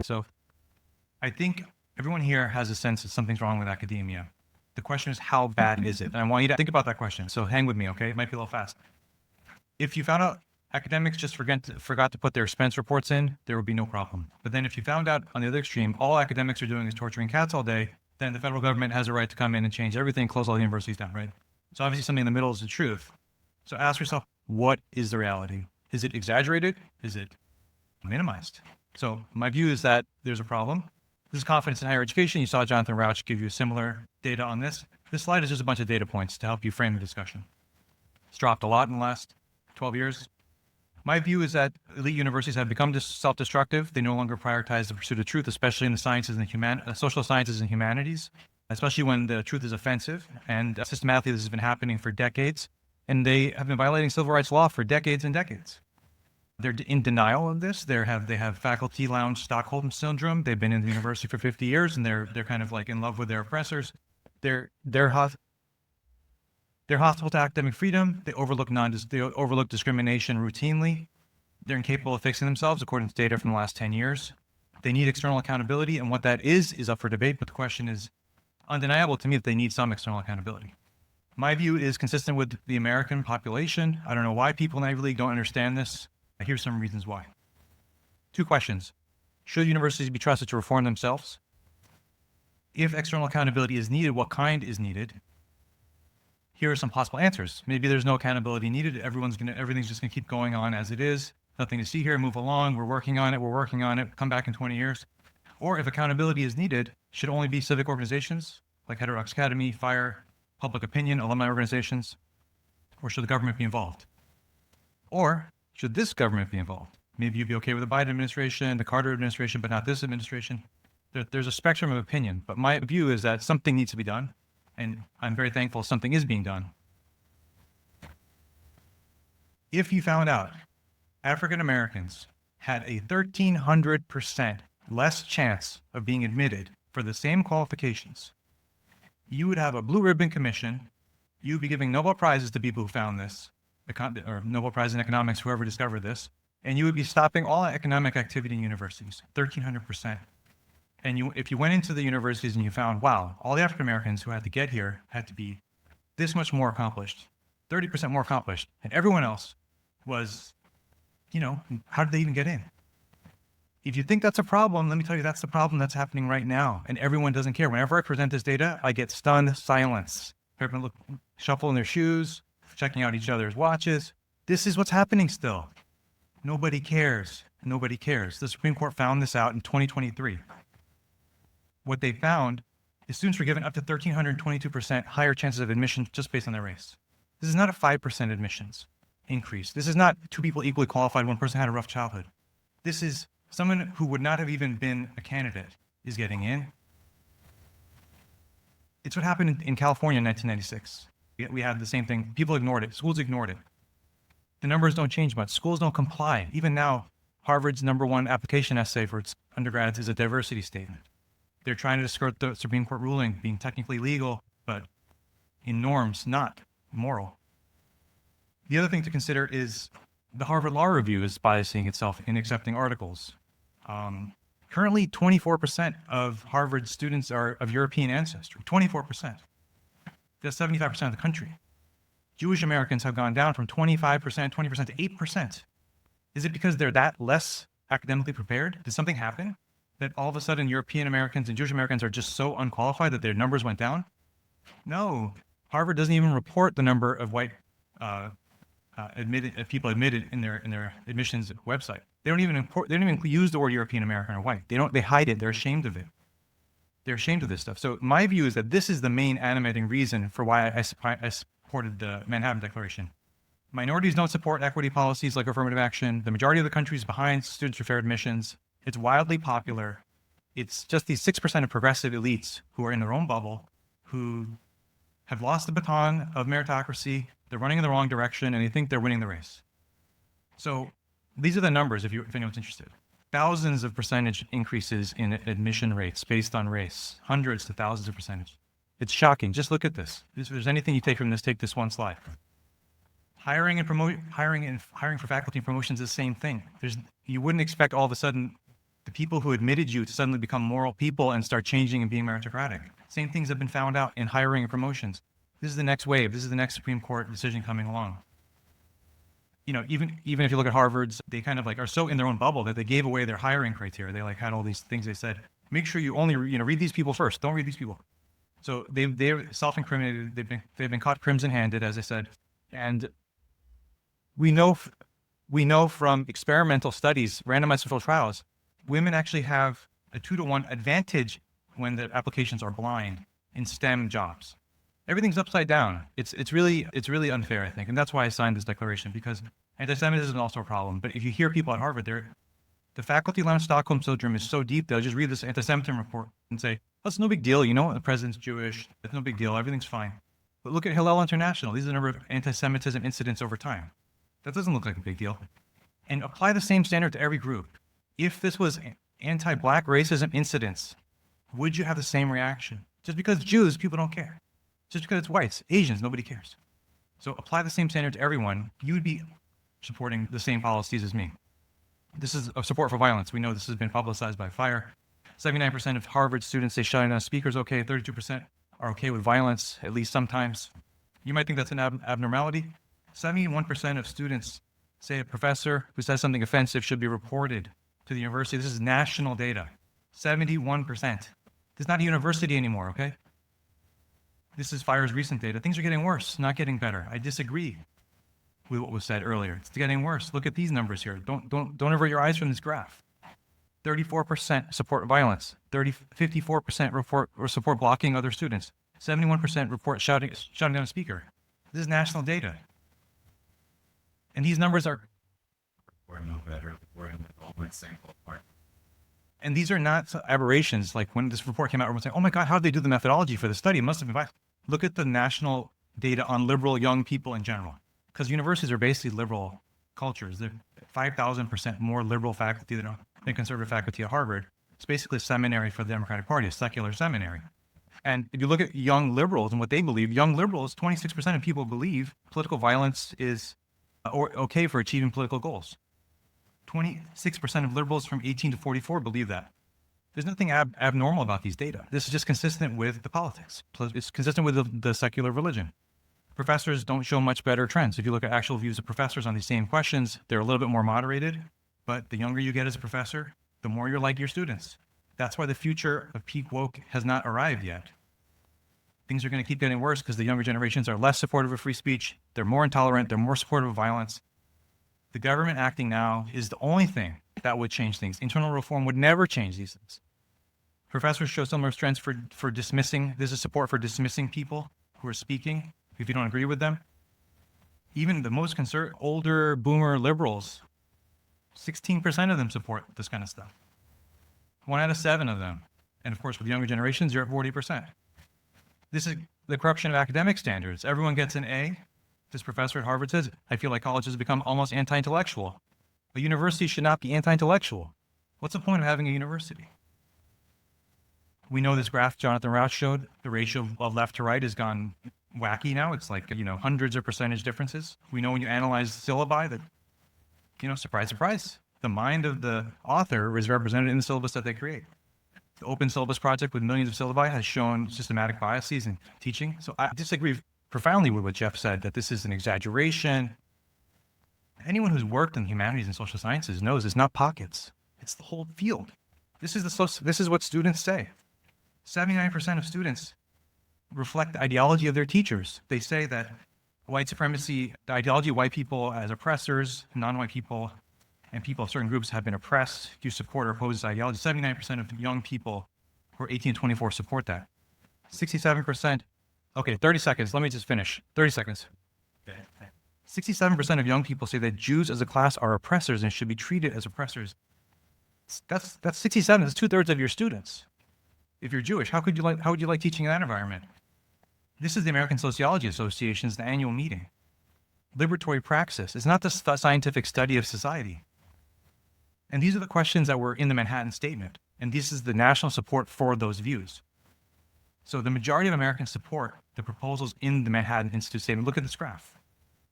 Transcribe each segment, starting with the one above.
So I think everyone here has a sense that something's wrong with academia. The question is, how bad is it? And I want you to think about that question. So hang with me, okay? It might be a little fast. If you found out academics just forgot to put their expense reports in, there would be no problem. But then if you found out on the other extreme, all academics are doing is torturing cats all day, then the federal government has a right to come in and change everything, close all the universities down, right? So obviously something in the middle is the truth. So ask yourself, what is the reality? Is it exaggerated? Is it minimized? So my view is that there's a problem. This is confidence in higher education. You saw Jonathan Rauch give you similar data on this. This slide is just a bunch of data points to help you frame the discussion. It's dropped a lot in the last 12 years. My view is that elite universities have become self-destructive. They no longer prioritize the pursuit of truth, especially in the sciences and social sciences and humanities, especially when the truth is offensive. And systematically, this has been happening for decades. And they have been violating civil rights law for decades and decades. They're in denial of this. They have faculty lounge Stockholm syndrome. They've been in the university for 50 years, and they're kind of like in love with their oppressors. They're hostile to academic freedom. They overlook discrimination routinely. They're incapable of fixing themselves, according to data from the last 10 years. They need external accountability, and what that is up for debate. But the question is undeniable to me that they need some external accountability. My view is consistent with the American population. I don't know why people in the Ivy League don't understand this. Here's some reasons why. 2 questions. Should universities be trusted to reform themselves? If external accountability is needed, what kind is needed? Here are some possible answers. Maybe there's no accountability needed. Everything's just gonna keep going on as it is. Nothing to see here, move along. We're working on it. Come back in 20 years. Or if accountability is needed, should only be civic organizations like Heterodox Academy, FIRE, public opinion, alumni organizations, or should the government be involved? Or should this government be involved? Maybe you'd be okay with the Biden administration, the Carter administration, but not this administration. There's a spectrum of opinion, but my view is that something needs to be done, and I'm very thankful something is being done. If you found out African Americans had a 1,300% less chance of being admitted for the same qualifications, you would have a blue ribbon commission. You'd be giving Nobel Prizes to people who found this, or Nobel Prize in economics, whoever discovered this, and you would be stopping all economic activity in universities, 1,300%. And if you went into the universities and you found, wow, all the African Americans who had to get here had to be this much more accomplished, 30% more accomplished, and everyone else was, how did they even get in? If you think that's a problem, let me tell you, that's the problem that's happening right now, and everyone doesn't care. Whenever I present this data, I get stunned silence. Everyone shuffling their shoes, checking out each other's watches. This is what's happening still. Nobody cares. Nobody cares. The Supreme Court found this out in 2023. What they found is students were given up to 1,322% higher chances of admission just based on their race. This is not a 5% admissions increase. This is not 2 people equally qualified, 1 person had a rough childhood. This is someone who would not have even been a candidate is getting in. It's what happened in California in 1996. We had the same thing. People ignored it. Schools ignored it. The numbers don't change much. Schools don't comply. Even now, Harvard's #1 application essay for its undergrads is a diversity statement. They're trying to skirt the Supreme Court ruling, being technically legal, but in norms, not moral. The other thing to consider is the Harvard Law Review is biasing itself in accepting articles. Currently, 24% of Harvard students are of European ancestry, 24%. That's 75% of the country. Jewish Americans have gone down from 25%, 20% to 8%. Is it because they're that less academically prepared? Did something happen that all of a sudden European Americans and Jewish Americans are just so unqualified that their numbers went down? No. Harvard doesn't even report the number of white people admitted in their admissions website. They don't even use the word European American or white. They hide it. They're ashamed of it. They're ashamed of this stuff. So my view is that this is the main animating reason for why I supported the Manhattan Declaration. Minorities don't support equity policies like affirmative action. The majority of the country is behind students for fair admissions. It's wildly popular. It's just these 6% of progressive elites who are in their own bubble, who have lost the baton of meritocracy. They're running in the wrong direction, and they think they're winning the race. So these are the numbers, if anyone's interested. Thousands of percentage increases in admission rates based on race, hundreds to thousands of percentage. It's shocking. Just look at this. If there's anything you take from this, take this one slide. Hiring for faculty and promotions is the same thing. You wouldn't expect all of a sudden the people who admitted you to suddenly become moral people and start changing and being meritocratic. Same things have been found out in hiring and promotions. This is the next wave. This is the next Supreme Court decision coming along. You know, even if you look at Harvard's, they kind of like are so in their own bubble that they gave away their hiring criteria. They like had all these things they said. Make sure you only read these people first. Don't read these people. So they're self-incriminated. They've been caught crimson-handed, as I said, and we know from experimental studies, randomized controlled trials, women actually have a 2-to-1 advantage when the applications are blind in STEM jobs. Everything's upside down. It's really unfair, I think, and that's why I signed this declaration, because anti-Semitism is also a problem. But if you hear people at Harvard, the faculty learn Stockholm syndrome is so deep they'll just read this anti-Semitism report and say, "Oh, it's no big deal. You know, the president's Jewish. It's no big deal. Everything's fine." But look at Hillel International. These are the number of anti-Semitism incidents over time. That doesn't look like a big deal. And apply the same standard to every group. If this was anti-Black racism incidents, would you have the same reaction? Just because Jews, people don't care. Just because it's whites, Asians, nobody cares. So apply the same standard to everyone. You would be supporting the same policies as me. This is a support for violence. We know this has been publicized by FIRE. 79% of Harvard students say shutting down speakers okay. 32% are okay with violence, at least sometimes. You might think that's an abnormality. 71% of students say a professor who says something offensive should be reported to the university. This is national data. 71%. This is not a university anymore, okay? This is FIRE's recent data. Things are getting worse, not getting better. I disagree with what was said earlier. It's getting worse. Look at these numbers here. Don't avert your eyes from this graph. 34% support violence. 54% report or support blocking other students. 71% report shutting down a speaker. This is national data. And these numbers are... We're no better. We're in the only single part. And these are not aberrations. Like when this report came out, everyone's saying, "Oh my God, how did they do the methodology for the study? It must have been violent." Look at the national data on liberal young people in general. Because universities are basically liberal cultures. They're 5,000% more liberal faculty than conservative faculty at Harvard. It's basically a seminary for the Democratic Party, a secular seminary. And if you look at young liberals and what they believe, young liberals, 26% of people believe political violence is okay for achieving political goals. 26% of liberals from 18 to 44 believe that. There's nothing abnormal about these data. This is just consistent with the politics. It's consistent with the secular religion. Professors don't show much better trends. If you look at actual views of professors on these same questions, they're a little bit more moderated, but the younger you get as a professor, the more you're like your students. That's why the future of peak woke has not arrived yet. Things are going to keep getting worse because the younger generations are less supportive of free speech, they're more intolerant, they're more supportive of violence. The government acting now is the only thing that would change things. Internal reform would never change these things. Professors show similar trends for dismissing. There's a support for dismissing people who are speaking if you don't agree with them. Even the most older boomer liberals, 16% of them support this kind of stuff. 1 out of 7 of them. And of course, with younger generations, you're at 40%. This is the corruption of academic standards. Everyone gets an A. This professor at Harvard says, "I feel like college has become almost anti-intellectual." A university should not be anti-intellectual. What's the point of having a university? We know this graph Jonathan Rauch showed, the ratio of left to right has gone wacky now. It's like, hundreds of percentage differences. We know when you analyze syllabi that, surprise, surprise, the mind of the author is represented in the syllabus that they create. The Open Syllabus Project with millions of syllabi has shown systematic biases in teaching. So I disagree profoundly with what Jeff said, that this is an exaggeration. Anyone who's worked in humanities and social sciences knows it's not pockets. It's the whole field. This is what students say. 79% of students reflect the ideology of their teachers. They say that white supremacy, the ideology of white people as oppressors, non-white people, and people of certain groups have been oppressed. You support or oppose this ideology. 79% of young people who are 18 to 24 support that. 67%, okay, 30 seconds. Let me just finish. 30 seconds. Okay. 67% of young people say that Jews as a class are oppressors and should be treated as oppressors. That's 67. That's 2/3 of your students. If you're Jewish, how would you like teaching in that environment? This is the American Sociology Association's annual meeting. Liberatory praxis. It's not the scientific study of society. And these are the questions that were in the Manhattan Statement. And this is the national support for those views. So the majority of Americans support the proposals in the Manhattan Institute Statement. Look at this graph.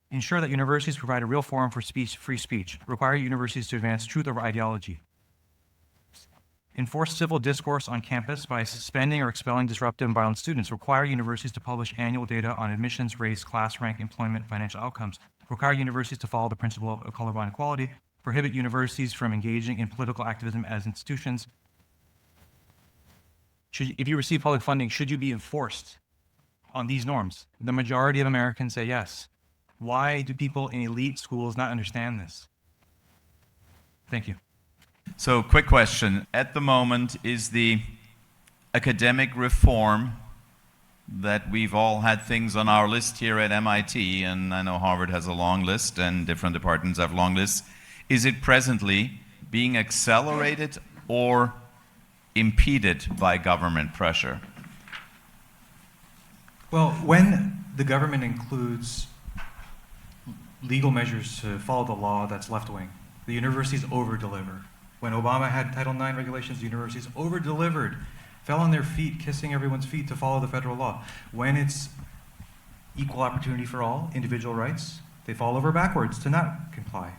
Ensure that universities provide a real forum for free speech. Require universities to advance truth over ideology. Enforce civil discourse on campus by suspending or expelling disruptive and violent students. Require universities to publish annual data on admissions, race, class rank, employment, financial outcomes. Require universities to follow the principle of colorblind equality. Prohibit universities from engaging in political activism as institutions. If you receive public funding, should you be enforced on these norms? The majority of Americans say yes. Why do people in elite schools not understand this? Thank you. So, quick question. At the moment, is the academic reform that we've all had things on our list here at MIT, and I know Harvard has a long list and different departments have long lists, is it presently being accelerated or impeded by government pressure? Well, when the government includes legal measures to follow the law that's left-wing, the universities over-deliver. When Obama had Title IX regulations, the universities over-delivered, fell on their feet, kissing everyone's feet to follow the federal law. When it's equal opportunity for all, individual rights, they fall over backwards to not comply.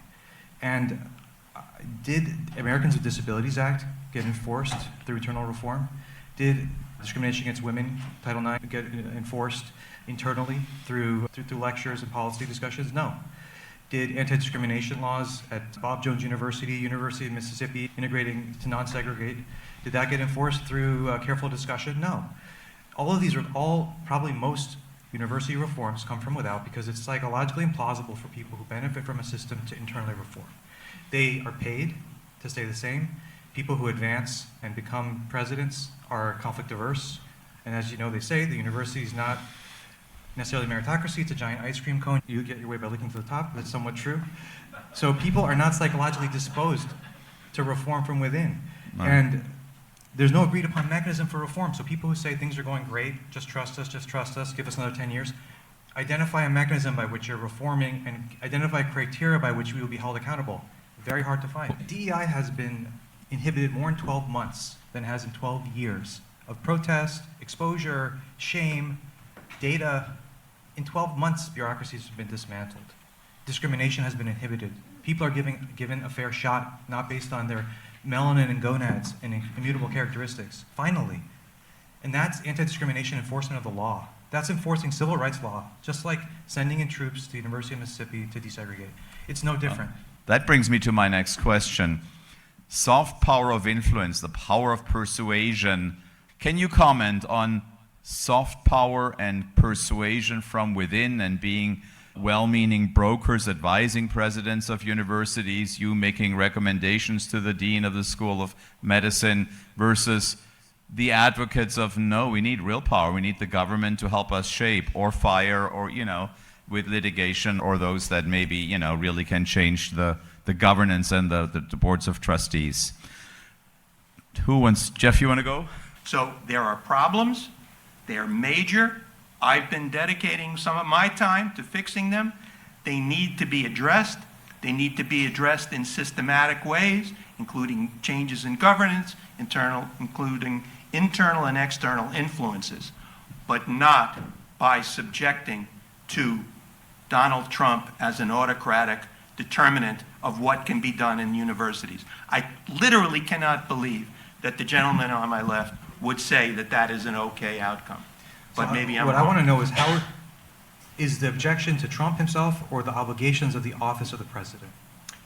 And did Americans with Disabilities Act get enforced through internal reform? Did discrimination against women, Title IX, get enforced internally through lectures and policy discussions? No. Did anti-discrimination laws at Bob Jones University, University of Mississippi, integrating to non-segregate, did that get enforced through careful discussion? No. All of these probably most university reforms come from without because it's psychologically implausible for people who benefit from a system to internally reform. They are paid to stay the same. People who advance and become presidents are conflict averse. And as you know, they say the university is not necessarily meritocracy, it's a giant ice cream cone. You get your way by licking to the top. That's somewhat true. So people are not psychologically disposed to reform from within. No. And there's no agreed upon mechanism for reform. So people who say things are going great, just trust us, give us another 10 years, identify a mechanism by which you're reforming and identify criteria by which we will be held accountable. Very hard to find. DEI has been inhibited more in 12 months than it has in 12 years of protest, exposure, shame, data. In 12 months, bureaucracies have been dismantled. Discrimination has been inhibited. People are given a fair shot, not based on their melanin and gonads and immutable characteristics. Finally. And that's anti-discrimination enforcement of the law. That's enforcing civil rights law, just like sending in troops to the University of Mississippi to desegregate. It's no different. That brings me to my next question. Soft power of influence, the power of persuasion. Can you comment on soft power and persuasion from within and being well-meaning brokers advising presidents of universities, you making recommendations to the dean of the School of Medicine versus the advocates of, no, we need real power, we need the government to help us shape or fire or, with litigation or those that maybe, really can change the governance and the boards of trustees. Who wants, Jeff, you want to go? So there are problems. They're major. I've been dedicating some of my time to fixing them. They need to be addressed. They need to be addressed in systematic ways, including changes in governance, including internal and external influences, but not by subjecting to Donald Trump as an autocratic determinant of what can be done in universities. I literally cannot believe that the gentleman on my left would say that that is an okay outcome. But maybe I'm wrong. What I want to know is how is the objection to Trump himself or the obligations of the office of the president?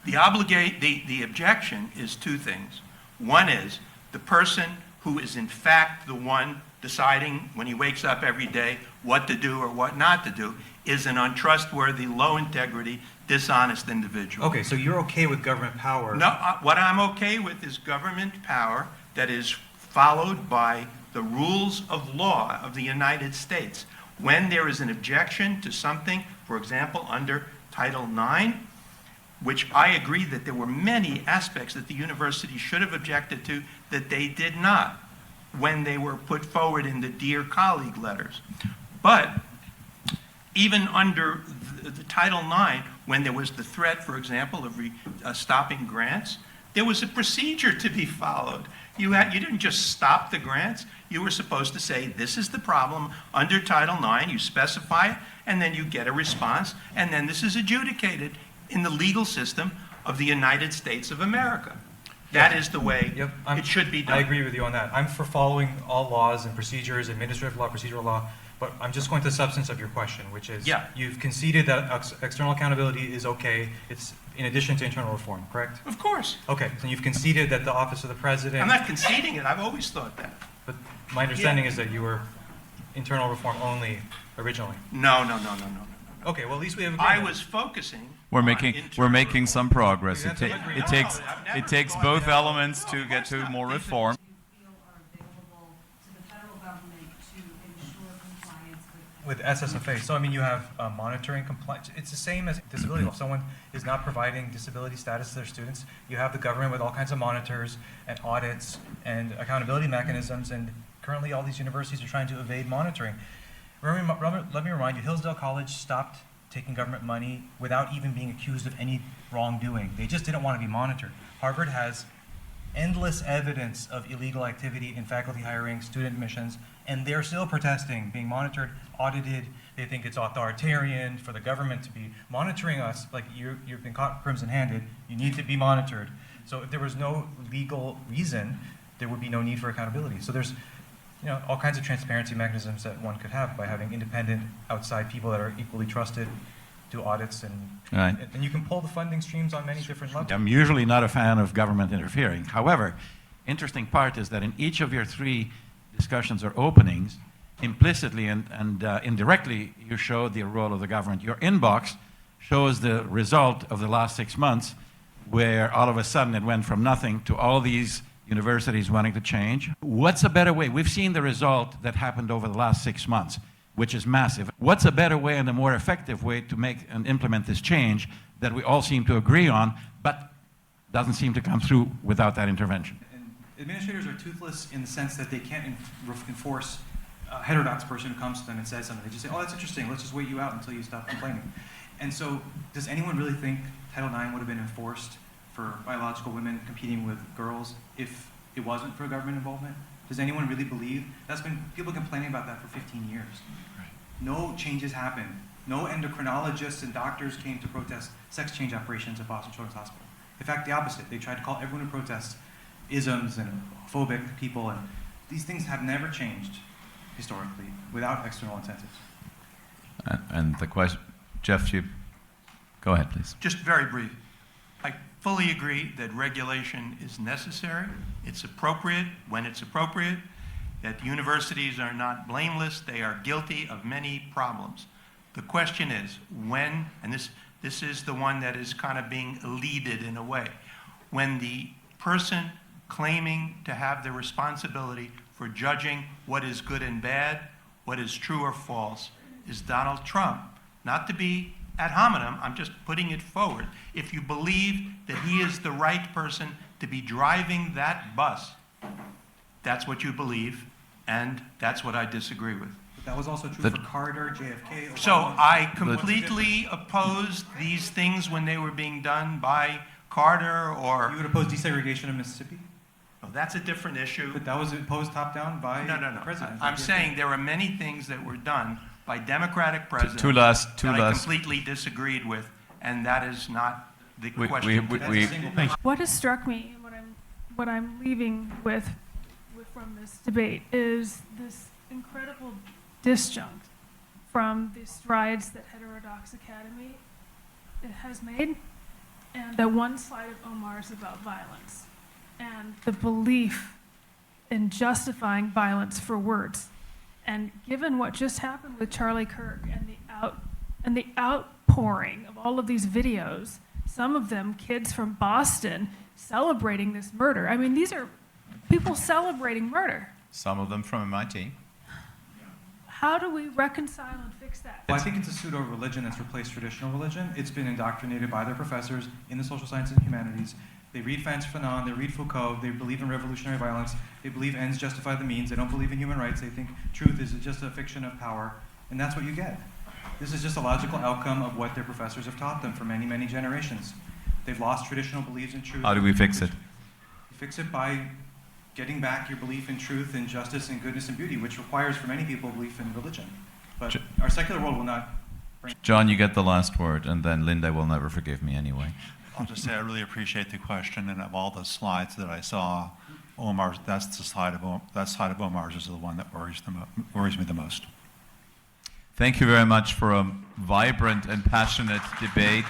The objection is two things. One is the person who is in fact the one deciding when he wakes up every day what to do or what not to do is an untrustworthy, low integrity, dishonest individual. Okay, so you're okay with government power? No, what I'm okay with is government power that is followed by the rules of law of the United States. When there is an objection to something, for example, under Title IX, which I agree that there were many aspects that the university should have objected to that they did not when they were put forward in the Dear Colleague letters. But even under the Title IX, when there was the threat, for example, of stopping grants, there was a procedure to be followed. You didn't just stop the grants. You were supposed to say, this is the problem under Title IX, you specify it, and then you get a response, and then this is adjudicated in the legal system of the United States of America. That is the way Yep, it should be done. I agree with you on that. I'm for following all laws and procedures, administrative law, procedural law, but I'm just going to the substance of your question, which is, Yeah. you've conceded that external accountability is okay. It's in addition to internal reform, correct? Of course. Okay, so you've conceded that the office of the president. I'm not conceding it. I've always thought that. But my understanding is that you were internal reform only originally. No. Okay, well, at least we have I agreement. was focusing. We're on making internal reform. some progress. We have some agreement. It takes both elements to get to more reform. feel are available to the federal government to ensure compliance With with SSFA, so I mean, you have monitoring compliance. It's the same as disability law. If someone is not providing disability status to their students, you have the government with all kinds of monitors and audits and accountability mechanisms, and currently all these universities are trying to evade monitoring. Let me remind you, Hillsdale College stopped taking government money without even being accused of any wrongdoing. They just didn't want to be monitored. Harvard has endless evidence of illegal activity in faculty hiring, student admissions, and they're still protesting, being monitored, audited. They think it's authoritarian for the government to be monitoring us. Like, you've been caught crimson-handed, you need to be monitored. So if there was no legal reason, there would be no need for accountability. So there's all kinds of transparency mechanisms that one could have by having independent outside people that are equally trusted do audits, and Right. and you can pull the funding streams on many different levels. I'm usually not a fan of government interfering. However, interesting part is that in each of your three discussions or openings, implicitly and indirectly, you show the role of the government. Your inbox shows the result of the last 6 months, where all of a sudden it went from nothing to all these universities wanting to change. What's a better way? We've seen the result that happened over the last 6 months, which is massive. What's a better way and a more effective way to make and implement this change that we all seem to agree on, but doesn't seem to come through without that intervention? And administrators are toothless in the sense that they can't enforce a heterodox person who comes to them and says something. They just say, oh, that's interesting, let's just wait you out until you stop complaining. And so, does anyone really think Title IX would have been enforced for biological women competing with girls if it wasn't for government involvement? Does anyone really believe? That's been people complaining about that for 15 years. No changes happened. No endocrinologists and doctors came to protest sex change operations at Boston Children's Hospital. In fact, the opposite. They tried to call everyone who protests isms and phobic people, and these things have never changed historically without external incentives. And the question, Jeff, you go ahead, please. Just very brief. I fully agree that regulation is necessary. It's appropriate when it's appropriate, that universities are not blameless. They are guilty of many problems. The question is when, and this is the one that is kind of being eluded in a way, when the person claiming to have the responsibility for judging what is good and bad, what is true or false, is Donald Trump. Not to be ad hominem, I'm just putting it forward. If you believe that he is the right person to be driving that bus, that's what you believe, and that's what I disagree with. But that was also true for Carter, JFK, Obama. So I completely opposed these things when they were being done by Carter or... You would oppose desegregation of Mississippi? Well, that's a different issue. But that was imposed top-down by No. the president. I'm saying there are many things that were done by Democratic presidents two last- that I completely disagreed with, and that is not the question. That's a single point. What has struck me, and what I'm leaving with from this debate, is this incredible disjunct from the strides that Heterodox Academy has made, and the one slide of Omar's about violence, and the belief in justifying violence for words. And given what just happened with Charlie Kirk and the outpouring of all of these videos, some of them kids from Boston celebrating this murder. I mean, these are people celebrating murder. Some of them from MIT. How do we reconcile and fix that? Well, I think it's a pseudo-religion that's replaced traditional religion. It's been indoctrinated by their professors in the social sciences and humanities. They read Frantz Fanon, they read Foucault, they believe in revolutionary violence, they believe ends justify the means, they don't believe in human rights, they think truth is just a fiction of power, and that's what you get. This is just a logical outcome of what their professors have taught them for many, many generations. They've lost traditional beliefs in truth. How do we fix it? You fix it by getting back your belief in truth and justice and goodness and beauty, which requires for many people belief in religion. But our secular world will not bring... John, you get the last word, and then Linda will never forgive me anyway. I'll just say I really appreciate the question, and of all the slides that I saw, Omar's, that's the slide of that side of Omar's is the one that worries me the most. Thank you very much for a vibrant and passionate debate.